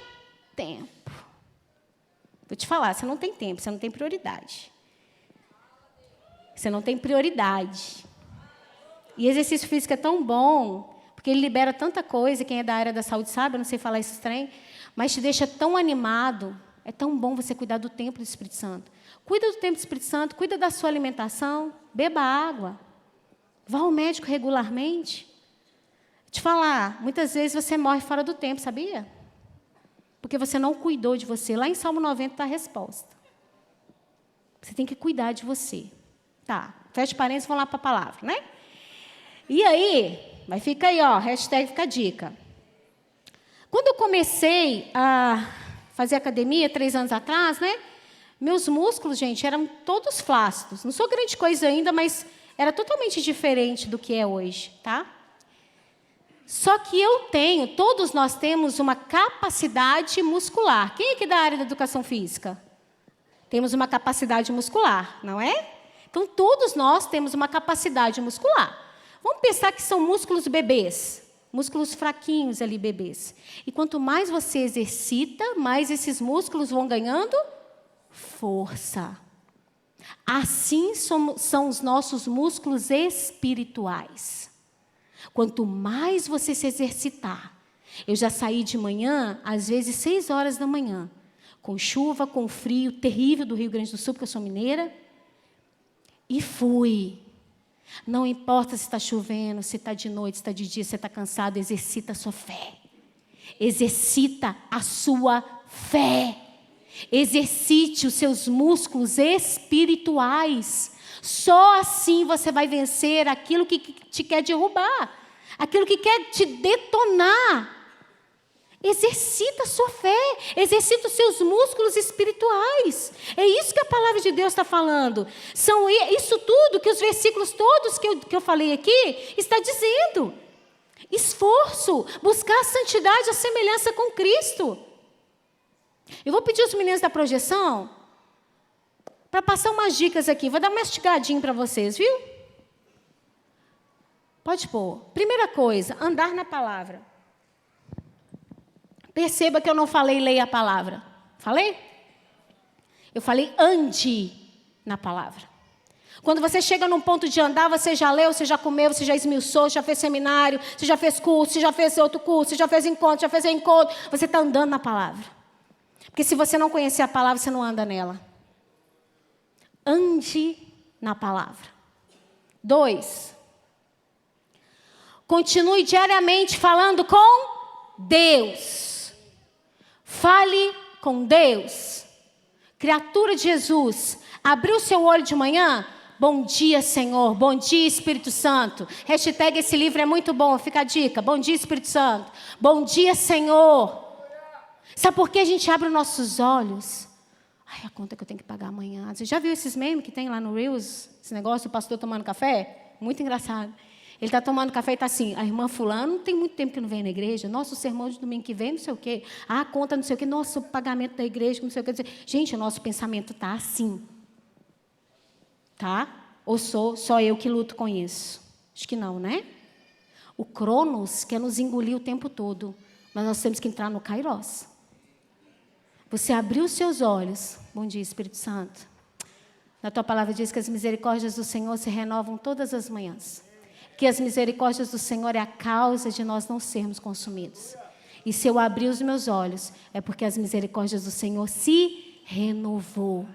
Speaker 1: tempo. Vou te falar, você não tem tempo, você não tem prioridade. Você não tem prioridade. E exercício físico é tão bom, porque ele libera tanta coisa, quem é da área da saúde sabe, eu não sei falar esse trem, mas te deixa tão animado. É tão bom você cuidar do templo do Espírito Santo. Cuida do templo do Espírito Santo, cuida da sua alimentação, beba água. Vá ao médico regularmente. Vou te falar, muitas vezes você morre fora do tempo, sabia? Porque você não cuidou de você. Lá em Salmo 90 está a resposta. Você tem que cuidar de você. Tá, fecha parênteses e vamos lá para a palavra, né? E aí, mas fica aí, ó, hashtag fica a dica. Quando eu comecei a fazer academia 3 anos atrás, né? Meus músculos, gente, eram todos flácidos. Não sou grande coisa ainda, mas era totalmente diferente do que é hoje, tá? Só que todos nós temos uma capacidade muscular. Quem é que é da área da educação física? Temos uma capacidade muscular, não é? Então, todos nós temos uma capacidade muscular. Vamos pensar que são músculos bebês. Músculos fraquinhos ali, bebês. E quanto mais você exercita, mais esses músculos vão ganhando força. Assim são os nossos músculos espirituais. Quanto mais você se exercitar. Eu já saí de manhã, às vezes 6 horas da manhã, com chuva, com frio terrível do Rio Grande do Sul, porque eu sou mineira, e fui. Não importa se está chovendo, se está de noite, se está de dia, se está cansado, exercita a sua fé. Exercita a sua fé. Exercite os seus músculos espirituais. Só assim você vai vencer aquilo que te quer derrubar, aquilo que quer te detonar. Exercita a sua fé, exercita os seus músculos espirituais. É isso que a palavra de Deus está falando. São isso tudo que os versículos todos que eu falei aqui está dizendo. Esforço, buscar a santidade, a semelhança com Cristo. Eu vou pedir aos meninos da projeção para passar umas dicas aqui. Vou dar uma mastigadinha para vocês, viu? Pode pôr. Primeira coisa, andar na palavra. Perceba que eu não falei leia a palavra. Falei? Eu falei ande na palavra. Quando você chega num ponto de andar, você já leu, você já comeu, você já esmiuçou, já fez seminário, você já fez curso, você já fez outro curso, você já fez encontro, já fez encontro. Você está andando na palavra. Porque se você não conhecer a palavra, você não anda nela. Ande na palavra. 2. Continue diariamente falando com Deus. Fale com Deus. Criatura de Jesus, abriu seu olho de manhã? Bom dia, Senhor. Bom dia, Espírito Santo. Hashtag esse livro é muito bom, fica a dica. Bom dia, Espírito Santo. Bom dia, Senhor. Sabe por que a gente abre os nossos olhos? Ai, a conta que eu tenho que pagar amanhã. Você já viu esses memes que tem lá no Reels? Esse negócio, o pastor tomando café? Muito engraçado. Ele está tomando café e está assim, a irmã fulano não tem muito tempo que não vem na igreja. Nossa, o sermão de domingo que vem, não sei o quê. Ah, a conta não sei o quê. Nossa, o pagamento da igreja, não sei o quê. Gente, o nosso pensamento está assim. Tá? Ou só eu que luto com isso? Acho que não, né? O Cronos quer nos engolir o tempo todo. Mas nós temos que entrar no Kairos. Você abriu os seus olhos. Bom dia, Espírito Santo. Na tua palavra diz que as misericórdias do Senhor se renovam todas as manhãs. Que as misericórdias do Senhor é a causa de nós não sermos consumidos. E se eu abrir os meus olhos, é porque as misericórdias do Senhor se renovou.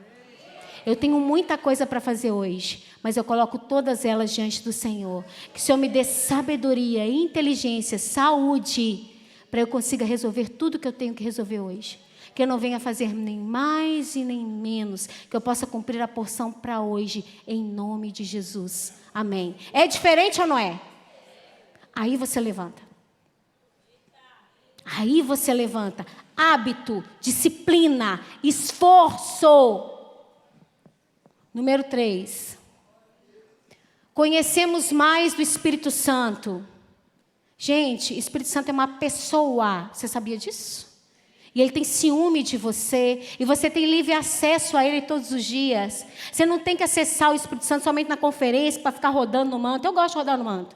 Speaker 1: Eu tenho muita coisa para fazer hoje, mas eu coloco todas elas diante do Senhor. Que o Senhor me dê sabedoria, inteligência, saúde, para eu consiga resolver tudo que eu tenho que resolver hoje. Que eu não venha fazer nem mais e nem menos, que eu possa cumprir a porção para hoje, em nome de Jesus. Amém. É diferente ou não é? Aí você levanta. Aí você levanta. Hábito, disciplina, esforço. Número 3. Conhecemos mais do Espírito Santo. Gente, Espírito Santo é uma pessoa. Você sabia disso? E ele tem ciúme de você. E você tem livre acesso a ele todos os dias. Você não tem que acessar o Espírito Santo somente na conferência para ficar rodando no manto. Eu gosto de rodar no manto.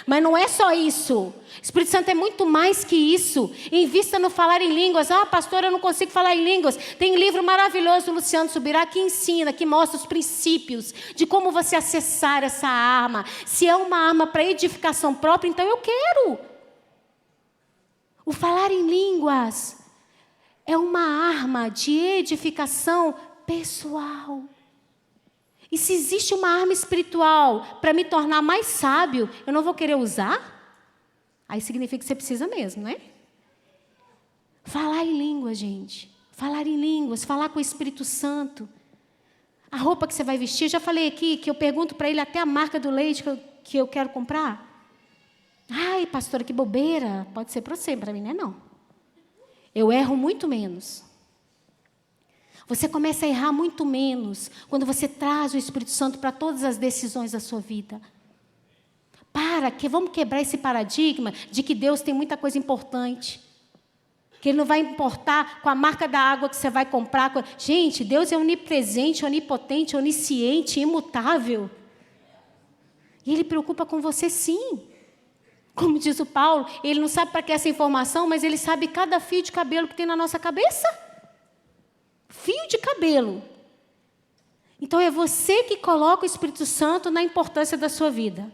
Speaker 1: Mas não é só isso. O Espírito Santo é muito mais que isso. Invista no falar em línguas. Ah, pastora, eu não consigo falar em línguas. Tem um livro maravilhoso do Luciano Subirá que ensina, que mostra os princípios de como você acessar essa arma. Se é uma arma para edificação própria, então eu quero. O falar em línguas é uma arma de edificação pessoal. E se existe uma arma espiritual para me tornar mais sábio, eu não vou querer usar? Aí significa que você precisa mesmo, né? Falar em línguas, gente. Falar em línguas, falar com o Espírito Santo. A roupa que você vai vestir, eu já falei aqui que eu pergunto para ele até a marca do leite que eu quero comprar. Ai, pastora, que bobeira. Pode ser para você, para mim não é não. Eu erro muito menos. Você começa a errar muito menos quando você traz o Espírito Santo para todas as decisões da sua vida. Vamos quebrar esse paradigma de que Deus tem muita coisa importante. Que Ele não vai importar com a marca da água que você vai comprar. Gente, Deus é onipresente, onipotente, onisciente, imutável. E Ele preocupa com você sim. Como diz o Paulo, Ele não sabe para que essa informação, mas Ele sabe cada fio de cabelo que tem na nossa cabeça. Fio de cabelo. Então é você que coloca o Espírito Santo na importância da sua vida.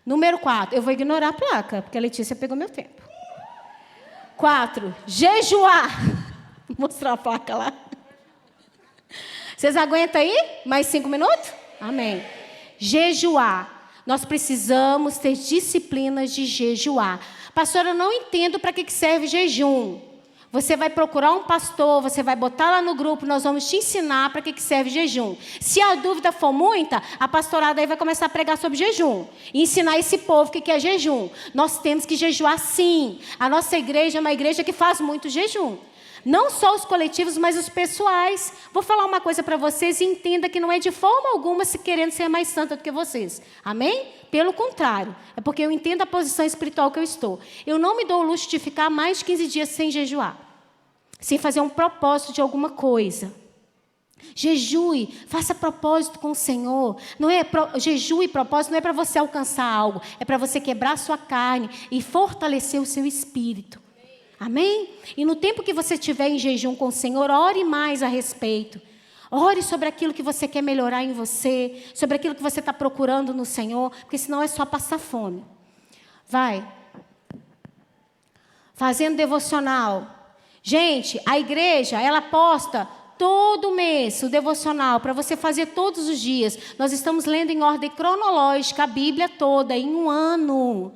Speaker 1: Número 4, eu vou ignorar a placa, porque a Letícia pegou meu tempo. 4, jejuar. Vou mostrar a placa lá. Vocês aguentam aí? Mais 5 minutos? Amém. Jejuar. Nós precisamos ter disciplinas de jejuar. Pastora, eu não entendo para que serve jejum. Você vai procurar um pastor, você vai botar lá no grupo, nós vamos te ensinar para que serve jejum. Se a dúvida for muita, a pastorada aí vai começar a pregar sobre jejum. E ensinar esse povo o que é jejum. Nós temos que jejuar sim. A nossa igreja é uma igreja que faz muito jejum. Não só os coletivos, mas os pessoais. Vou falar uma coisa para vocês e entenda que não é de forma alguma se querendo ser mais santa do que vocês. Amém? Pelo contrário. É porque eu entendo a posição espiritual que eu estou. Eu não me dou o luxo de ficar mais de 15 dias sem jejuar. Sem fazer um propósito de alguma coisa. Jejue, faça propósito com o Senhor. Jejue e propósito não é para você alcançar algo. É para você quebrar a sua carne e fortalecer o seu espírito. Amém? E no tempo que você estiver em jejum com o Senhor, ore mais a respeito. Ore sobre aquilo que você quer melhorar em você, sobre aquilo que você está procurando no Senhor, porque senão é só passar fome. Vai. Fazendo devocional. Gente, a igreja, ela posta todo mês o devocional para você fazer todos os dias. Nós estamos lendo em ordem cronológica a Bíblia toda em um ano.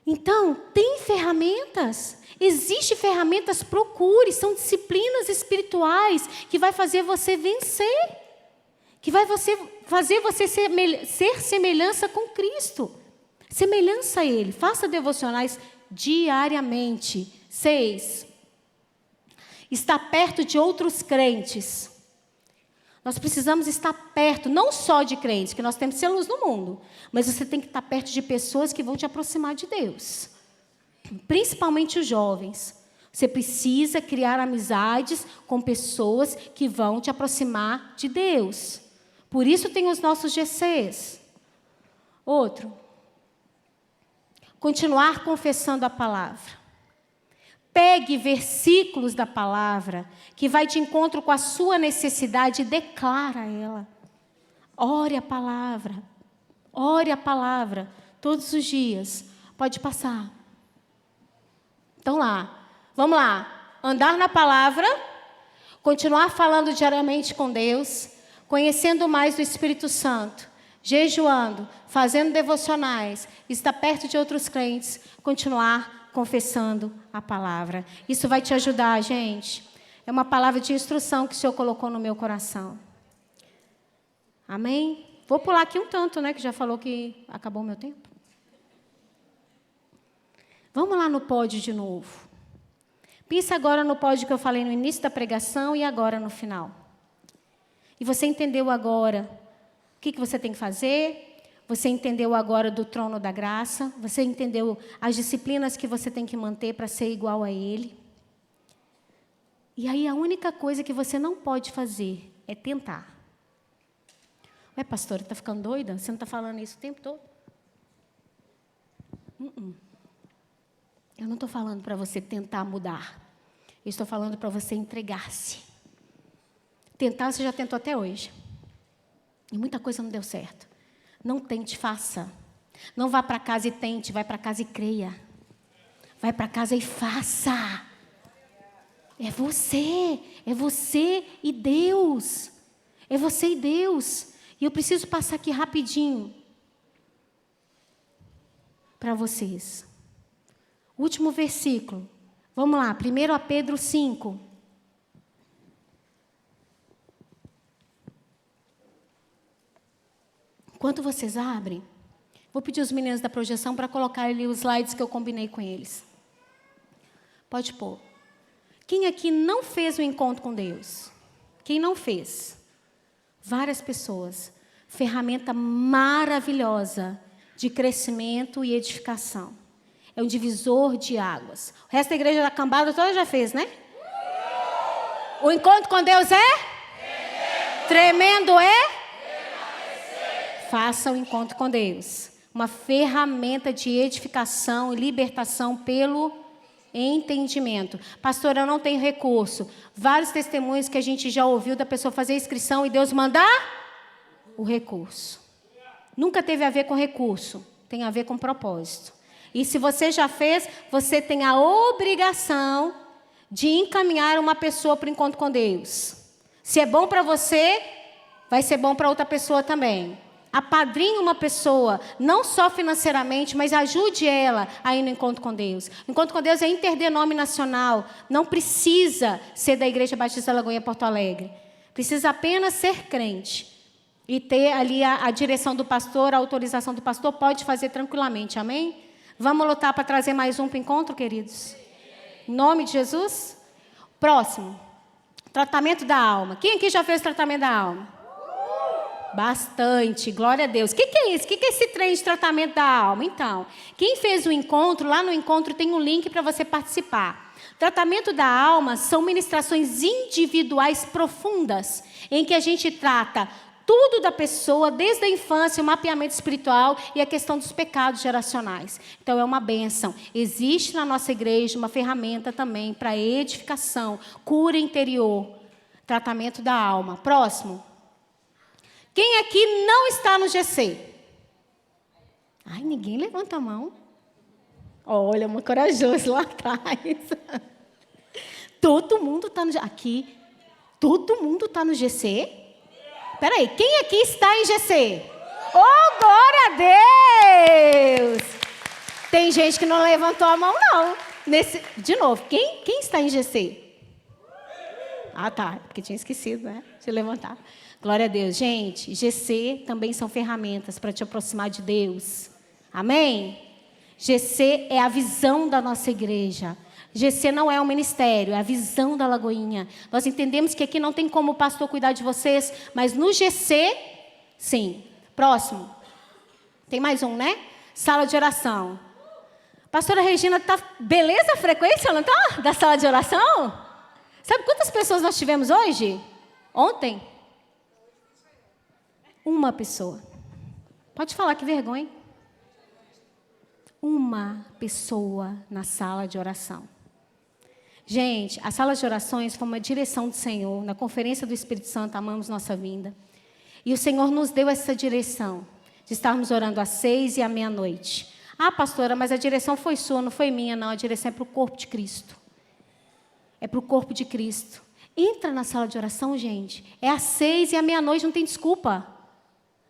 Speaker 1: Então, tem ferramentas. Existem ferramentas, procure. São disciplinas espirituais que vai fazer você vencer. Que vai fazer você ser semelhança com Cristo. Semelhança a Ele. Faça devocionais diariamente. 6. Estar perto de outros crentes. Nós precisamos estar perto, não só de crentes, que nós temos que ser luz no mundo, mas você tem que estar perto de pessoas que vão te aproximar de Deus. Principalmente os jovens. Você precisa criar amizades com pessoas que vão te aproximar de Deus. Por isso tem os nossos GCs. Outro. Continuar confessando a palavra. Pegue versículos da palavra que vai de encontro com a sua necessidade e declara ela. Ore a palavra. Ore a palavra todos os dias. Pode passar. Então lá. Vamos lá. Andar na palavra. Continuar falando diariamente com Deus. Conhecendo mais do Espírito Santo. Jejuando. Fazendo devocionais. Estar perto de outros crentes. Continuar confessando a palavra. Isso vai te ajudar, gente. É uma palavra de instrução que o Senhor colocou no meu coração. Amém? Vou pular aqui um tanto, né? Que já falou que acabou o meu tempo. Vamos lá no pódio de novo. Pensa agora no pódio que eu falei no início da pregação e agora no final. E você entendeu agora o que você tem que fazer? Você entendeu agora do trono da graça? Você entendeu as disciplinas que você tem que manter para ser igual a Ele? E aí a única coisa que você não pode fazer é tentar. Ué, pastora, está ficando doida? Você não está falando isso o tempo todo? Eu não estou falando para você tentar mudar. Eu estou falando para você entregar-se. Tentar, você já tentou até hoje. E muita coisa não deu certo. Não tente, faça. Não vá para casa e tente, vai para casa e creia. Vai para casa e faça. É você e Deus. É você e Deus. E eu preciso passar aqui rapidinho para vocês. Último versículo. Vamos lá, 1 Pedro 5. Enquanto vocês abrem, vou pedir os meninos da projeção para colocar ali os slides que eu combinei com eles. Pode pôr. Quem aqui não fez o encontro com Deus? Quem não fez? Várias pessoas. Ferramenta maravilhosa de crescimento e edificação. É um divisor de águas. O resto da igreja da cambada toda já fez, né? O encontro com Deus é? Tremendo é? Faça o encontro com Deus. Uma ferramenta de edificação e libertação pelo entendimento. Pastor, eu não tenho recurso. Vários testemunhos que a gente já ouviu da pessoa fazer inscrição e Deus mandar o recurso. Nunca teve a ver com recurso. Tem a ver com propósito. E se você já fez, você tem a obrigação de encaminhar uma pessoa para o encontro com Deus. Se é bom para você, vai ser bom para outra pessoa também. Apadrinhe uma pessoa, não só financeiramente, mas ajude ela a ir no encontro com Deus. O encontro com Deus é interdenominacional. Não precisa ser da Igreja Batista Lagoinha Porto Alegre. Precisa apenas ser crente. E ter ali a direção do pastor, a autorização do pastor, pode fazer tranquilamente. Amém? Vamos lutar para trazer mais um para o encontro, queridos? Em nome de Jesus? Próximo. Tratamento da alma. Quem aqui já fez tratamento da alma? Bastante, glória a Deus. O que é isso? O que é esse trem de tratamento da alma? Então, quem fez o encontro, lá no encontro tem um link para você participar. Tratamento da alma são ministrações individuais profundas, em que a gente trata tudo da pessoa, desde a infância, o mapeamento espiritual e a questão dos pecados geracionais. Então, é uma bênção. Existe na nossa igreja uma ferramenta também para edificação, cura interior, tratamento da alma. Próximo. Quem aqui não está no GC? Ai, ninguém levanta a mão. Olha, uma corajosa lá atrás. Todo mundo está no GC. Aqui, todo mundo está no GC? Espera aí, quem aqui está em GC? Oh, glória a Deus! Tem gente que não levantou a mão, não. De novo, quem está em GC? Ah, tá, porque tinha esquecido, né? De levantar. Glória a Deus. Gente, GC também são ferramentas para te aproximar de Deus. Amém? GC é a visão da nossa igreja. GC não é um ministério, é a visão da Lagoinha. Nós entendemos que aqui não tem como o pastor cuidar de vocês, mas no GC, sim. Próximo. Tem mais um, né? Sala de oração. Pastora Regina, tá beleza a frequência, não tá? Da sala de oração? Sabe quantas pessoas nós tivemos hoje? Ontem? Uma pessoa. Pode falar, que vergonha. Uma pessoa na sala de oração. Gente, a sala de orações foi uma direção do Senhor. Na conferência do Espírito Santo, amamos nossa vinda. E o Senhor nos deu essa direção, de estarmos orando às 6 e à meia-noite. Ah, pastora, mas a direção foi sua, não foi minha, não. A direção é para o corpo de Cristo. É para o corpo de Cristo. Entra na sala de oração, gente. É às 6 e à meia-noite, não tem desculpa.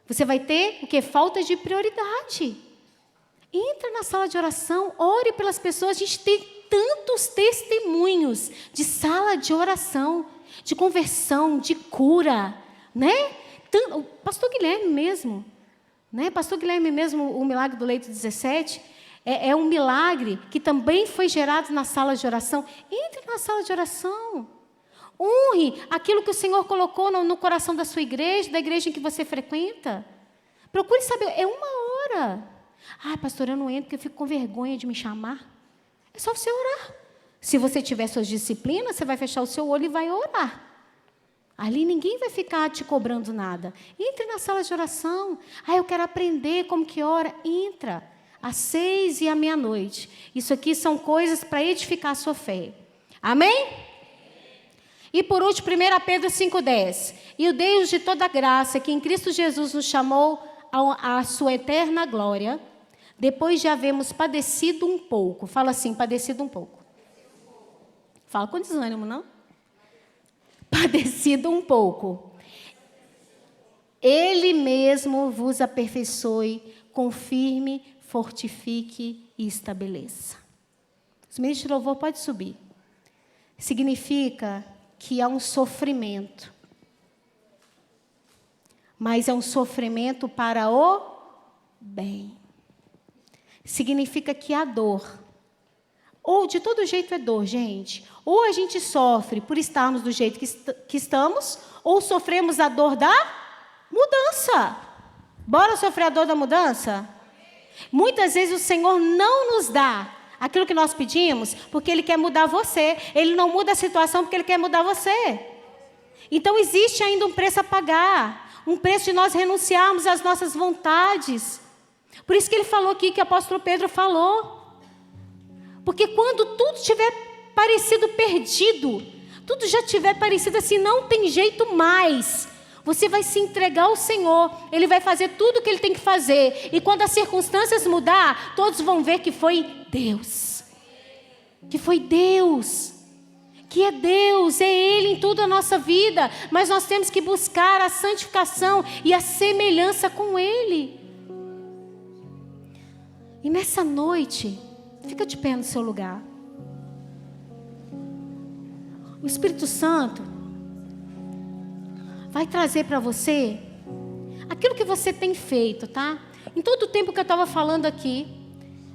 Speaker 1: Você vai ter o quê? Falta de prioridade. Entra na sala de oração, ore pelas pessoas. A gente tem tantos testemunhos de sala de oração, de conversão, de cura, né? O pastor Guilherme mesmo, né? Pastor Guilherme mesmo, o milagre do leito 17, é um milagre que também foi gerado na sala de oração. Entre na sala de oração. Honre aquilo que o Senhor colocou no coração da sua igreja, da igreja em que você frequenta. Procure saber, é 1 hora. Ah, pastor, eu não entro porque eu fico com vergonha de me chamar. É só você orar. Se você tiver suas disciplinas, você vai fechar o seu olho e vai orar. Ali ninguém vai ficar te cobrando nada. Entre na sala de oração. Ah, eu quero aprender como que ora. Entra. Às 6 e à meia-noite. Isso aqui são coisas para edificar a sua fé. Amém? E por último, 1 Pedro 5,10. E o Deus de toda graça, que em Cristo Jesus nos chamou à sua eterna glória, depois de havermos padecido um pouco. Fala assim, padecido um pouco. Fala com desânimo, não? Padecido um pouco. Ele mesmo vos aperfeiçoe, confirme, fortifique e estabeleça. Os ministros de louvor podem subir. Significa que há um sofrimento. Mas é um sofrimento para o bem. Significa que há dor. Ou de todo jeito é dor, gente. Ou a gente sofre por estarmos do jeito que estamos, ou sofremos a dor da mudança. Bora sofrer a dor da mudança? Muitas vezes o Senhor não nos dá aquilo que nós pedimos, porque Ele quer mudar você. Ele não muda a situação porque Ele quer mudar você. Então existe ainda um preço a pagar. Um preço de nós renunciarmos às nossas vontades. Por isso que ele falou aqui, que o apóstolo Pedro falou. Porque quando tudo tiver parecido perdido, tudo já tiver parecido assim, não tem jeito mais, você vai se entregar ao Senhor. Ele vai fazer tudo o que Ele tem que fazer. E quando as circunstâncias mudar, todos vão ver que foi Deus. Que foi Deus. Que é Deus, é Ele em tudo a nossa vida. Mas nós temos que buscar a santificação e a semelhança com Ele. E nessa noite, fica de pé no seu lugar. O Espírito Santo vai trazer para você aquilo que você tem feito, tá? Em todo o tempo que eu estava falando aqui,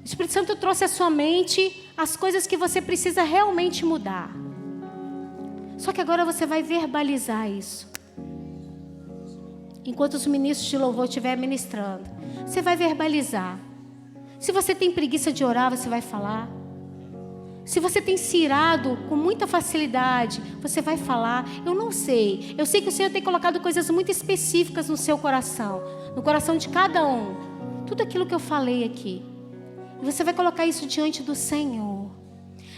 Speaker 1: o Espírito Santo trouxe à sua mente as coisas que você precisa realmente mudar. Só que agora você vai verbalizar isso. Enquanto os ministros de louvor estiverem ministrando, você vai verbalizar. Se você tem preguiça de orar, você vai falar. Se você tem se irado com muita facilidade, você vai falar. Eu não sei. Eu sei que o Senhor tem colocado coisas muito específicas no seu coração. No coração de cada um. Tudo aquilo que eu falei aqui. E você vai colocar isso diante do Senhor.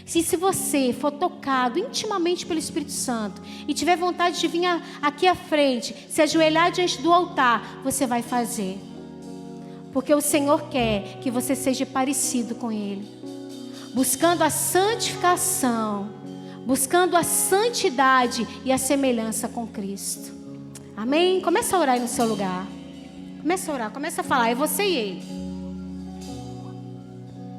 Speaker 1: Se você for tocado intimamente pelo Espírito Santo e tiver vontade de vir aqui à frente, se ajoelhar diante do altar, você vai fazer. Porque o Senhor quer que você seja parecido com Ele. Buscando a santificação, buscando a santidade e a semelhança com Cristo. Amém? Começa a orar aí no seu lugar. Começa a orar, começa a falar, é você e Ele.